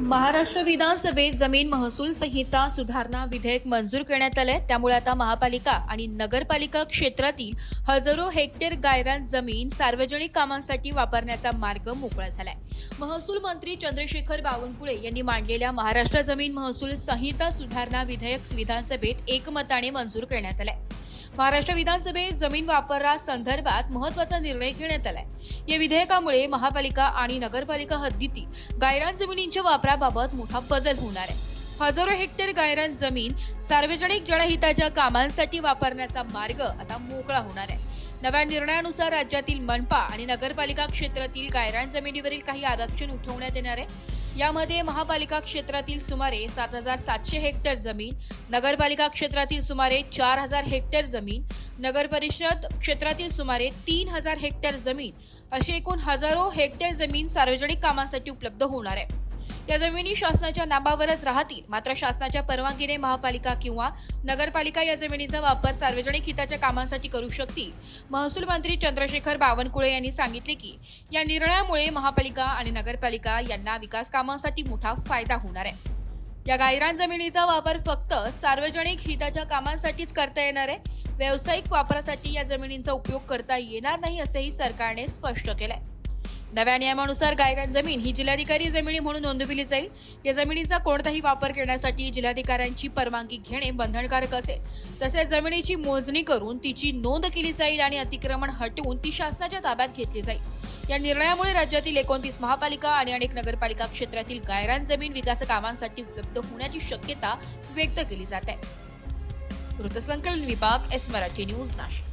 महाराष्ट्र विधानसभेत जमीन महसूल संहिता सुधारणा विधेयक मंजूर करण्यात आले। त्यामुळे आता महापालिका आणि नगरपालिका क्षेत्रातील हजारो हेक्टर गायरान जमीन सार्वजनिक कामांसाठी वापरण्याचा मार्ग मोकळा झालाय। महसूल मंत्री चंद्रशेखर बावनकुळे यांनी मांडलेल्या महाराष्ट्र जमीन महसूल संहिता सुधारणा विधेयक विधानसभेत एकमताने मंजूर करण्यात आले। महाराष्ट्र विधानसभेत जमीन वापरासंदर्भात महत्त्वाचा निर्णय घेण्यात आलाय। या विधेयकामुळे महापालिका आणि नगरपालिका हद्दीतील गायरान जमिनींच्या वापराबाबत मोठा बदल होणार आहे। हजारो हेक्टर गायरान जमीन सार्वजनिक जनहिताच्या कामांसाठी वापरण्याचा मार्ग आता मोकळा होणार आहे। नव्या निर्णयानुसार राज्यातील मनपा आणि नगरपालिका क्षेत्रातील गायरान जमिनीवरील काही आरक्षण उठवण्यात येणार आहे। यामध्ये महापालिका क्षेत्रातील सुमारे 7,700 हेक्टर जमीन, नगरपालिका क्षेत्रातील सुमारे 4,000 हेक्टर जमीन, नगर परिषद क्षेत्रातील सुमारे 3,000 हेक्टर जमीन अशी एकूण हजारो हेक्टर जमीन सार्वजनिक कामांसाठी उपलब्ध होणार आहे। या जमिनी शासनाच्या नावावरच राहतील, मात्र शासनाच्या परवानगीने महापालिका किंवा नगरपालिका या जमिनीचा वापर सार्वजनिक हिताच्या कामांसाठी करू शकतील। महसूल मंत्री चंद्रशेखर बावनकुळे यांनी सांगितले की या निर्णयामुळे महापालिका आणि नगरपालिका यांना विकास कामांसाठी मोठा फायदा होणार आहे। या गायरान जमिनीचा वापर फक्त सार्वजनिक हिताच्या कामांसाठीच करता येणार आहे। व्यावसायिक वापरासाठी या जमिनींचा उपयोग करता येणार नाही असेही सरकारने स्पष्ट केलंय। नव्या नियमानुसार गायरान जमीन ही जिल्हाधिकारी जमिनी म्हणून नोंदवली जाईल। या जमिनीचा कोणताही वापर करण्यासाठी जिल्हाधिकाऱ्यांची परवानगी घेणे बंधनकारक असेल। तसेच जमिनीची मोजणी करून तिची नोंद केली जाईल आणि अतिक्रमण हटवून ती शासनाच्या ताब्यात घेतली जाईल। या निर्णयामुळे राज्यातील 29 महापालिका आणि अनेक नगरपालिका क्षेत्रातील गायरान जमीन विकास कामांसाठी उपलब्ध होण्याची शक्यता व्यक्त केली जात आहे। वृत्तसंकलन विभाग, एस मराठी न्यूज, नाशिक।